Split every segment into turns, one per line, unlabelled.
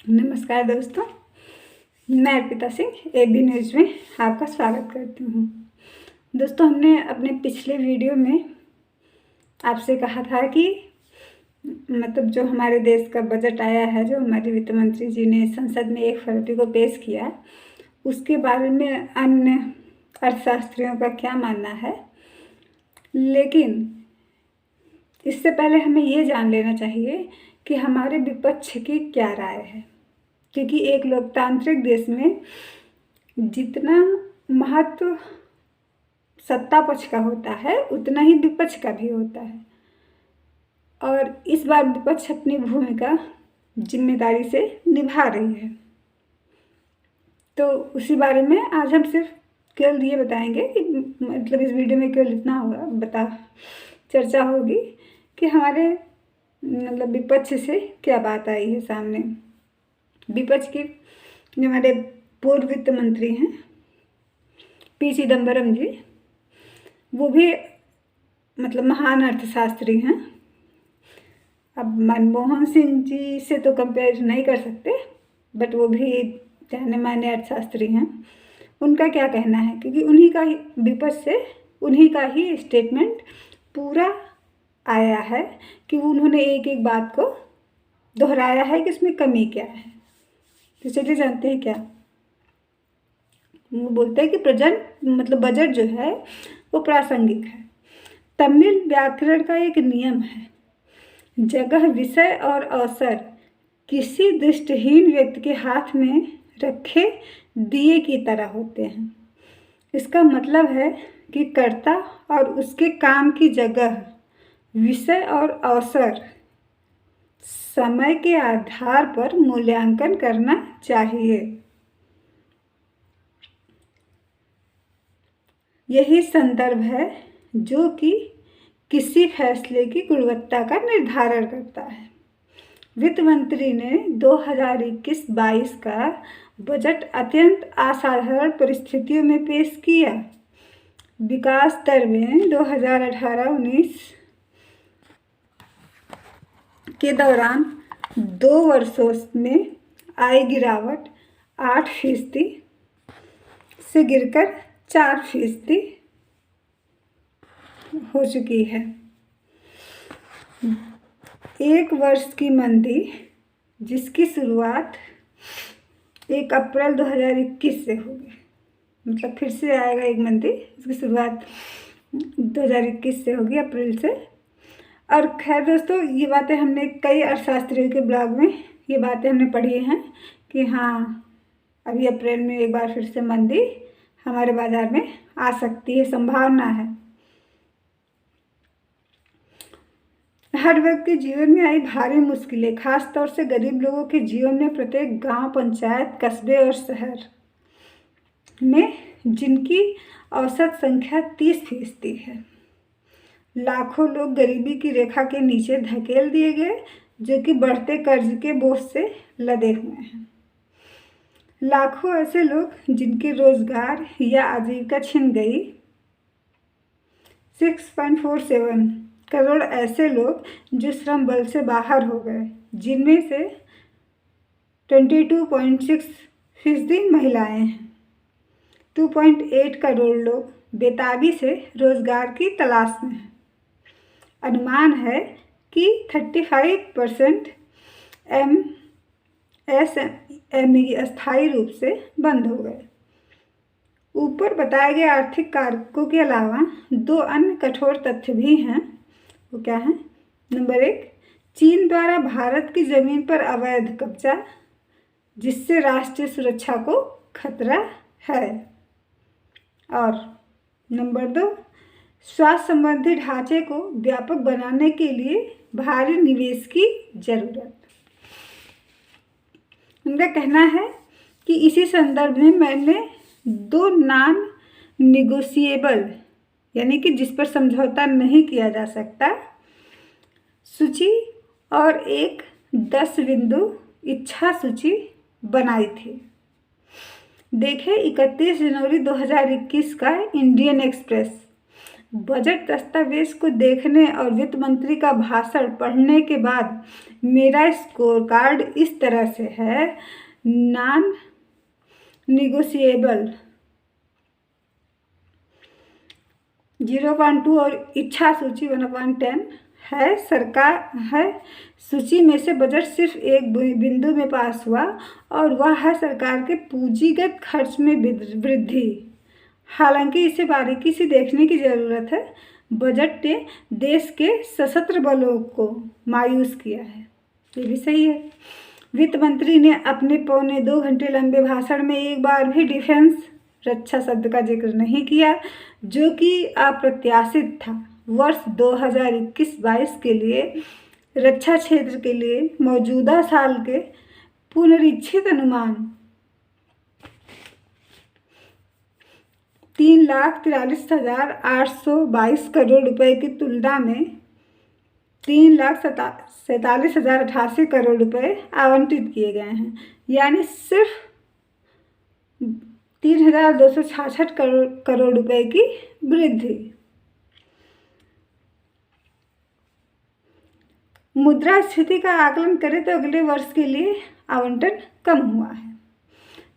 नमस्कार दोस्तों, मैं अर्पिता सिंह एबी न्यूज़ में आपका स्वागत करती हूँ। दोस्तों, हमने अपने पिछले वीडियो में आपसे कहा था कि जो हमारे देश का बजट आया है, जो हमारे वित्त मंत्री जी ने संसद में 1 फरवरी को पेश किया, उसके बारे में अन्य अर्थशास्त्रियों का क्या मानना है। लेकिन इससे पहले हमें ये जान लेना चाहिए कि हमारे विपक्ष की क्या राय है, क्योंकि एक लोकतांत्रिक देश में जितना महत्व सत्ता पक्ष का होता है उतना ही विपक्ष का भी होता है। और इस बार विपक्ष अपनी भूमिका जिम्मेदारी से निभा रही है। तो उसी बारे में आज हम सिर्फ केवल ये बताएंगे कि इस वीडियो में केवल इतना होगा चर्चा होगी कि हमारे विपक्ष से क्या बात आई है सामने। विपक्ष की जो हमारे पूर्व वित्त मंत्री हैं पी चिदम्बरम जी, वो भी महान अर्थशास्त्री हैं। अब मनमोहन सिंह जी से तो कंपेयर नहीं कर सकते, बट वो भी जाने माने अर्थशास्त्री हैं। उनका क्या कहना है, क्योंकि उन्हीं का ही विपक्ष से उन्हीं का ही स्टेटमेंट पूरा आया है कि उन्होंने एक एक बात को दोहराया है कि इसमें कमी क्या है। तो चलिए जानते हैं क्या वो बोलते हैं कि बजट जो है वो प्रासंगिक है। तमिल व्याकरण का एक नियम है, जगह, विषय और अवसर किसी दृष्टिहीन व्यक्ति के हाथ में रखे दिए की तरह होते हैं। इसका मतलब है कि कर्ता और उसके काम की जगह, विषय और अवसर समय के आधार पर मूल्यांकन करना चाहिए। यही संदर्भ है जो कि किसी फैसले की गुणवत्ता का निर्धारण करता है। वित्त मंत्री ने 2021-22 का बजट अत्यंत असाधारण परिस्थितियों में पेश किया। विकास दर में 2018-19 के दौरान 2 वर्षों में आई गिरावट 8% से गिरकर 4% हो चुकी है। 1 वर्ष की मंदी, जिसकी शुरुआत 1 अप्रैल 2021 से होगी, फिर से आएगा एक मंदी, इसकी शुरुआत 2021 से होगी, अप्रैल से। और खैर दोस्तों, ये बातें हमने कई अर्थशास्त्रियों के ब्लॉग में ये बातें हमने पढ़ी हैं कि हाँ, अभी अप्रैल में एक बार फिर से मंदी हमारे बाजार में आ सकती है, संभावना है। हर व्यक्ति के जीवन में आई भारी मुश्किलें, खास तौर से गरीब लोगों के जीवन में, प्रत्येक गांव, पंचायत, कस्बे और शहर में, जिनकी औसत संख्या 30% है। लाखों लोग गरीबी की रेखा के नीचे धकेल दिए गए, जो कि बढ़ते कर्ज के बोझ से लदे हुए हैं। लाखों ऐसे लोग जिनके रोजगार या आजीविका छिन गई। 6.47 करोड़ ऐसे लोग जो श्रम बल से बाहर हो गए, जिनमें से 22.6% महिलाएं हैं। 2.8 करोड़ लोग बेताबी से रोजगार की तलाश में हैं। अनुमान है कि 35% एमएसएमई अस्थायी रूप से बंद हो गए। ऊपर बताए गए आर्थिक कारकों के अलावा 2 अन्य कठोर तथ्य भी हैं। वो क्या है? नंबर 1, चीन द्वारा भारत की जमीन पर अवैध कब्जा, जिससे राष्ट्रीय सुरक्षा को खतरा है। और नंबर 2, स्वास्थ्य संबंधी ढांचे को व्यापक बनाने के लिए भारी निवेश की जरूरत। उनका कहना है कि इसी संदर्भ में मैंने 2 नॉन निगोशिएबल, यानी कि जिस पर समझौता नहीं किया जा सकता, सूची और एक 10 बिंदु इच्छा सूची बनाई थी। देखें 31 जनवरी 2021 का इंडियन एक्सप्रेस। बजट दस्तावेज को देखने और वित्त मंत्री का भाषण पढ़ने के बाद मेरा स्कोर कार्ड इस तरह से है। नॉन निगोशिएबल 0.2 और इच्छा सूची 1/10 है। सरकार है सूची में से बजट सिर्फ एक बिंदु में पास हुआ और वह है सरकार के पूंजीगत खर्च में वृद्धि। हालांकि इसे बारीकी से देखने की ज़रूरत है। बजट ने देश के सशस्त्र बलों को मायूस किया है, ये भी सही है। वित्त मंत्री ने अपने 2.25 घंटे लंबे भाषण में एक बार भी डिफेंस रक्षा शब्द का जिक्र नहीं किया, जो कि अप्रत्याशित था। वर्ष 2021-22 के लिए रक्षा क्षेत्र के लिए मौजूदा साल के पुनरीक्षित अनुमान 3,43,822 करोड़ रुपए की तुलना में 3,47,088 करोड़ रुपए आवंटित किए गए हैं, यानी सिर्फ 3,266 करोड़ रुपए की वृद्धि। मुद्रास्फीति का आकलन करें तो अगले वर्ष के लिए आवंटन कम हुआ है।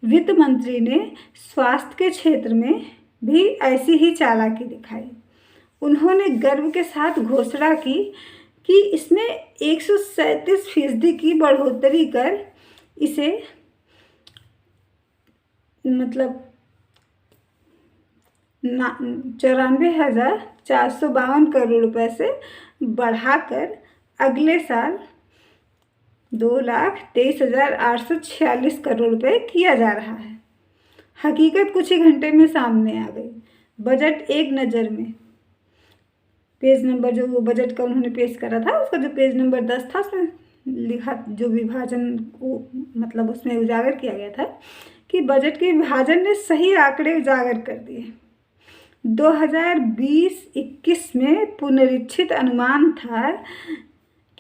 वित्त मंत्री ने स्वास्थ्य के क्षेत्र में भी ऐसी ही चालाकी दिखाई। उन्होंने गर्व के साथ घोषणा की कि इसमें 137% की बढ़ोतरी कर इसे 94,452 करोड़ रुपए से बढ़ाकर अगले साल 2,23,846 करोड़ रुपए किया जा रहा है। हकीकत कुछ ही घंटे में सामने आ गई। बजट एक नज़र में पेज नंबर जो वो बजट का उन्होंने पेश करा था, उसका जो पेज नंबर 10 था, उसमें लिखा जो विभाजन को उसमें उजागर किया गया था कि बजट के विभाजन ने सही आंकड़े उजागर कर दिए। 2020-21 में पुनरीक्षित अनुमान था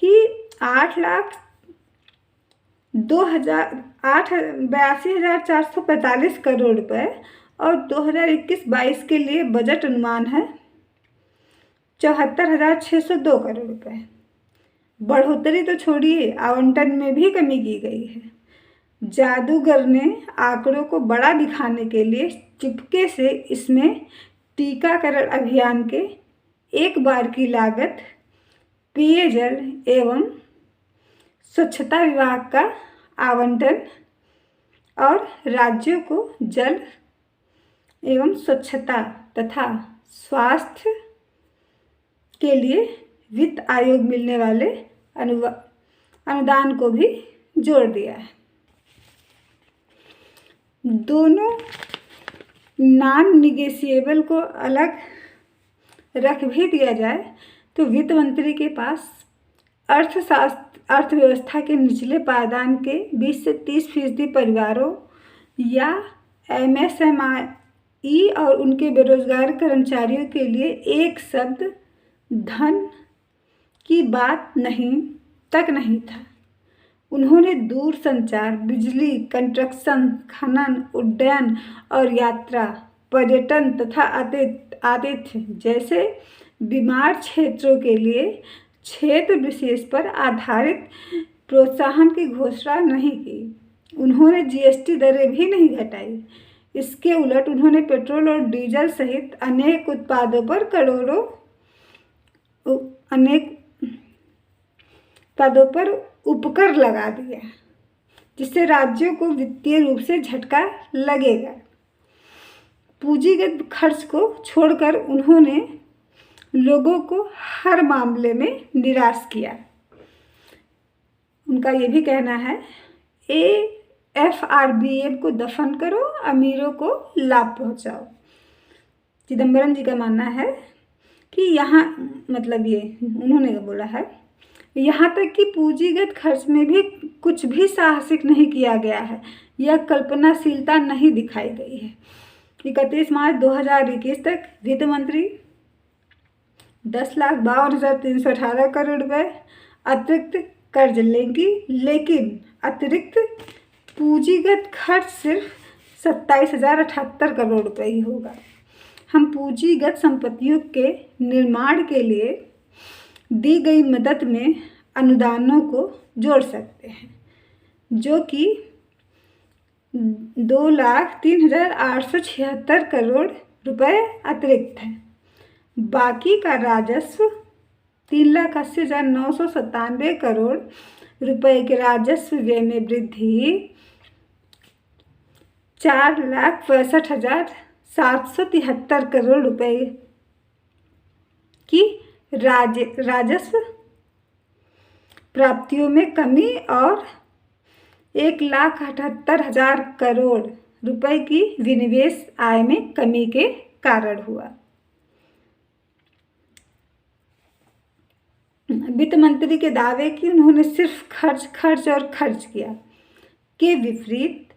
कि 82,445 करोड़ रुपए और 2021-22 के लिए बजट अनुमान है 74,602 करोड़ रुपए। बढ़ोतरी तो छोड़िए, आवंटन में भी कमी की गई है। जादूगर ने आंकड़ों को बड़ा दिखाने के लिए चुपके से इसमें टीकाकरण अभियान के एक बार की लागत, पेयजल एवं स्वच्छता विभाग का आवंटन और राज्यों को जल एवं स्वच्छता तथा स्वास्थ्य के लिए वित्त आयोग मिलने वाले अनुदान को भी जोड़ दिया है। दोनों नॉन निगोशिएबल को अलग रख भी दिया जाए तो वित्त मंत्री के पास अर्थव्यवस्था के निचले पायदान के 20 से 30% परिवारों या MSME और उनके बेरोजगार कर्मचारियों के लिए एक शब्द धन की बात तक नहीं था। उन्होंने दूर संचार, बिजली, कंस्ट्रक्शन, खनन, उड्डयन और यात्रा, पर्यटन तथा आतिथ्य जैसे बीमार क्षेत्रों के लिए क्षेत्र विशेष पर आधारित प्रोत्साहन की घोषणा नहीं की। उन्होंने GST दरें भी नहीं घटाई। इसके उलट उन्होंने पेट्रोल और डीजल सहित अनेक उत्पादों पर उपकर लगा दिया, जिससे राज्यों को वित्तीय रूप से झटका लगेगा। पूंजीगत खर्च को छोड़कर उन्होंने लोगों को हर मामले में निराश किया। उनका ये भी कहना है AFRBM को दफन करो, अमीरों को लाभ पहुंचाओ। चिदम्बरम जी का मानना है कि यहाँ ये उन्होंने बोला है, यहाँ तक कि पूंजीगत खर्च में भी कुछ भी साहसिक नहीं किया गया है या कल्पनाशीलता नहीं दिखाई गई है। 31 मार्च 2021 तक वित्त मंत्री 10,52,318 करोड़ रुपए अतिरिक्त कर्ज लेंगी, लेकिन अतिरिक्त पूंजीगत खर्च सिर्फ 27,078 करोड़ रुपए ही होगा। हम पूंजीगत संपत्तियों के निर्माण के लिए दी गई मदद में अनुदानों को जोड़ सकते हैं, जो कि 2,03,876 करोड़ रुपए अतिरिक्त है। बाकी का राजस्व 3,80,997 करोड़ रुपए के राजस्व व्यय में वृद्धि, 4,65,773 करोड़ रुपए की राजस्व प्राप्तियों में कमी और 1,78,000 करोड़ रुपए की विनिवेश आय में कमी के कारण हुआ। वित्त मंत्री के दावे कि उन्होंने सिर्फ खर्च किया के विपरीत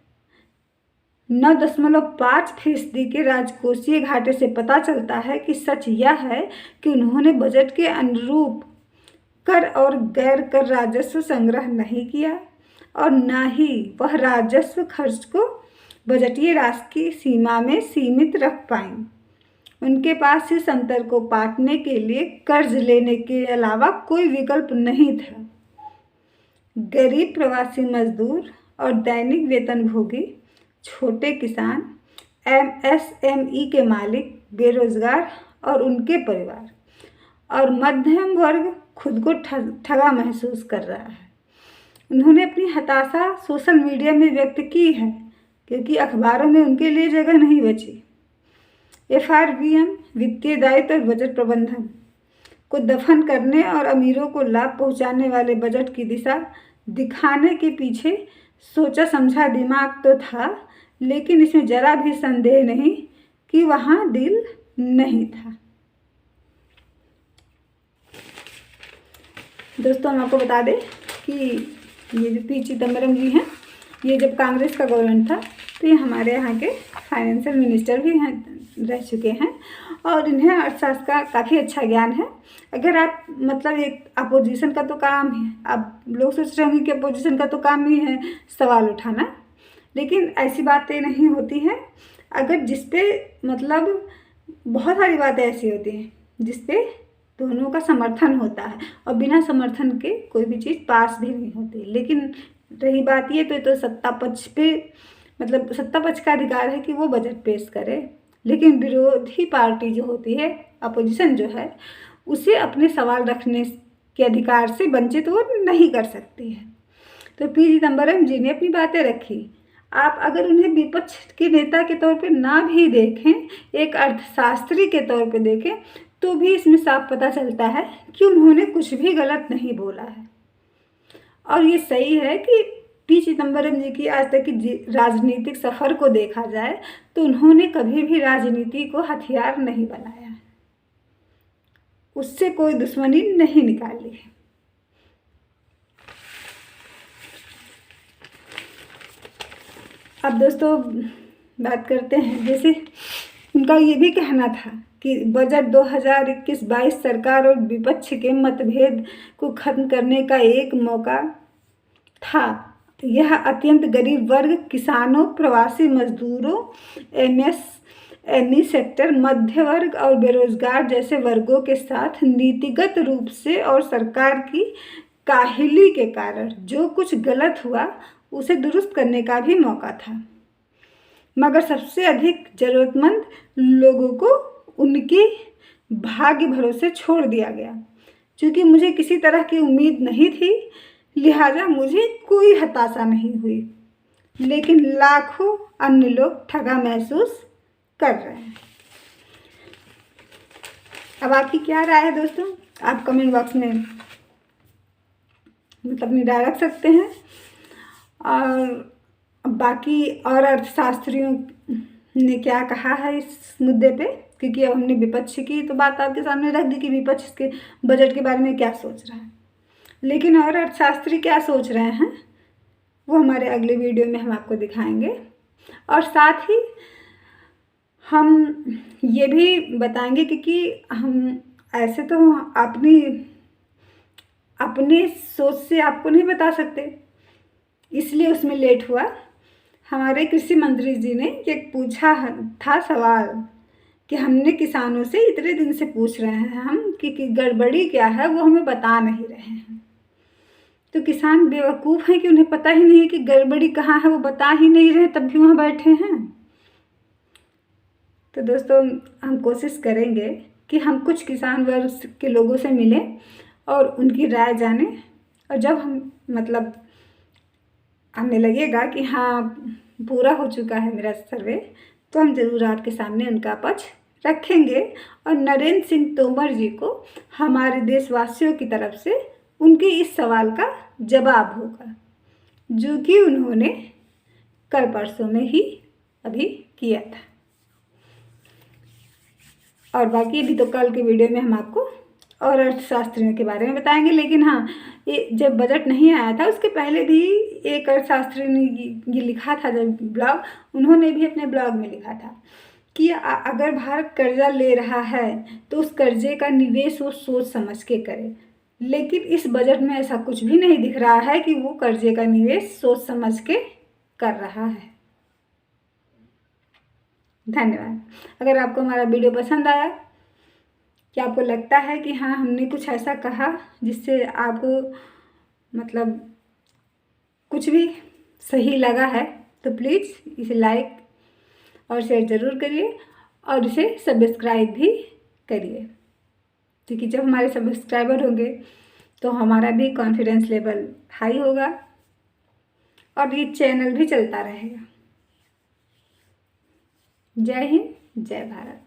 9.5% के राजकोषीय घाटे से पता चलता है कि सच यह है कि उन्होंने बजट के अनुरूप कर और गैर कर राजस्व संग्रह नहीं किया और न ही वह राजस्व खर्च को बजटीय राशि की सीमा में सीमित रख पाई। उनके पास इस अंतर को पाटने के लिए कर्ज लेने के अलावा कोई विकल्प नहीं था। गरीब प्रवासी मजदूर और दैनिक वेतनभोगी, छोटे किसान, MSME के मालिक, बेरोजगार और उनके परिवार और मध्यम वर्ग खुद को ठगा महसूस कर रहा है। उन्होंने अपनी हताशा सोशल मीडिया में व्यक्त की है क्योंकि अखबारों में उनके लिए जगह नहीं बची। FRBM वित्तीय दायित्व और बजट प्रबंधन को दफन करने और अमीरों को लाभ पहुंचाने वाले बजट की दिशा दिखाने के पीछे सोचा समझा दिमाग तो था, लेकिन इसमें जरा भी संदेह नहीं कि वहाँ दिल नहीं था। दोस्तों, हम आपको बता दें कि ये जो पी चिदम्बरम जी हैं, ये जब कांग्रेस का गवर्नमेंट था तो ये हमारे यहाँ के फाइनेंशियल मिनिस्टर भी हैं, रह चुके हैं और इन्हें अर्थशास्त्र का काफ़ी अच्छा ज्ञान है। अगर आप मतलब एक अपोजिशन का तो काम है, आप लोग सोच रहे होंगे कि अपोजिशन का तो काम ही है सवाल उठाना, लेकिन ऐसी बातें नहीं होती हैं। अगर जिस पे मतलब बहुत सारी बातें ऐसी होती हैं जिस पे दोनों का समर्थन होता है और बिना समर्थन के कोई भी चीज़ पास भी नहीं होती। लेकिन रही बात ये तो सत्ता पक्ष पे मतलब सत्ता पक्ष का अधिकार है कि वो बजट पेश करे, लेकिन विरोधी पार्टी जो होती है, अपोजिशन जो है, उसे अपने सवाल रखने के अधिकार से वंचित वो नहीं कर सकती है। तो पी चिदम्बरम जी ने अपनी बातें रखी। आप अगर उन्हें विपक्ष के नेता के तौर पे ना भी देखें, एक अर्थशास्त्री के तौर पे देखें, तो भी इसमें साफ पता चलता है कि उन्होंने कुछ भी गलत नहीं बोला है। और ये सही है कि पी चिदम्बरम जी की आज तक की राजनीतिक सफ़र को देखा जाए तो उन्होंने कभी भी राजनीति को हथियार नहीं बनाया है, उससे कोई दुश्मनी नहीं निकाली है। अब दोस्तों बात करते हैं, जैसे उनका ये भी कहना था कि बजट 2021-22 सरकार और विपक्ष के मतभेद को खत्म करने का एक मौका था। यह अत्यंत गरीब वर्ग, किसानों, प्रवासी मजदूरों, MSME सेक्टर, मध्य वर्ग और बेरोजगार जैसे वर्गों के साथ नीतिगत रूप से और सरकार की काहिली के कारण जो कुछ गलत हुआ उसे दुरुस्त करने का भी मौका था। मगर सबसे अधिक ज़रूरतमंद लोगों को उनके भाग्य भरोसे छोड़ दिया गया। चूँकि मुझे किसी तरह की उम्मीद नहीं थी, लिहाजा मुझे कोई हताशा नहीं हुई, लेकिन लाखों अन्य लोग ठगा महसूस कर रहे हैं। अब आपकी क्या राय है दोस्तों? आप कमेंट बॉक्स में मतलब निडा रख सकते हैं। और बाकी और अर्थशास्त्रियों ने क्या कहा है इस मुद्दे पे, क्योंकि अब हमने विपक्ष की तो बात आपके सामने रख दी कि विपक्ष के बजट के बारे में क्या सोच रहा है, लेकिन और अर्थशास्त्री क्या सोच रहे हैं वो हमारे अगले वीडियो में हम आपको दिखाएंगे। और साथ ही हम ये भी बताएंगे क्योंकि हम ऐसे तो अपनी सोच से आपको नहीं बता सकते, इसलिए उसमें लेट हुआ। हमारे कृषि मंत्री जी ने ये पूछा था सवाल कि हमने किसानों से इतने दिन से पूछ रहे हैं हम कि गड़बड़ी क्या है, वो हमें बता नहीं रहे हैं। तो किसान बेवकूफ़ हैं कि उन्हें पता ही नहीं है कि गड़बड़ी कहाँ है, वो बता ही नहीं रहे, तब भी वहाँ बैठे हैं। तो दोस्तों, हम कोशिश करेंगे कि हम कुछ किसान वर्ग के लोगों से मिलें और उनकी राय जानें, और जब हम मतलब हमें लगेगा कि हाँ पूरा हो चुका है मेरा सर्वे, तो हम ज़रूर आपके सामने उनका पक्ष रखेंगे। और नरेंद्र सिंह तोमर जी को हमारे देशवासियों की तरफ से उनके इस सवाल का जवाब होगा, जो कि उन्होंने कल परसों में ही अभी किया था। और बाकी अभी तो कल के वीडियो में हम आपको और अर्थशास्त्रियों के बारे में बताएंगे। लेकिन हाँ, ये जब बजट नहीं आया था उसके पहले भी एक अर्थशास्त्री ने ये लिखा था, जब ब्लॉग, उन्होंने भी अपने ब्लॉग में लिखा था कि अगर भारत कर्जा ले रहा है तो उस कर्जे का निवेश वो सोच समझ के करे। लेकिन इस बजट में ऐसा कुछ भी नहीं दिख रहा है कि वो कर्जे का निवेश सोच समझ के कर रहा है। धन्यवाद। अगर आपको हमारा वीडियो पसंद आया, क्या आपको लगता है कि हाँ हमने कुछ ऐसा कहा जिससे आपको मतलब कुछ भी सही लगा है, तो प्लीज़ इसे लाइक और शेयर ज़रूर करिए और इसे सब्सक्राइब भी करिए, क्योंकि जब हमारे सब्सक्राइबर होंगे तो हमारा भी कॉन्फिडेंस लेवल हाई होगा और ये चैनल भी चलता रहेगा। जय हिंद, जय भारत।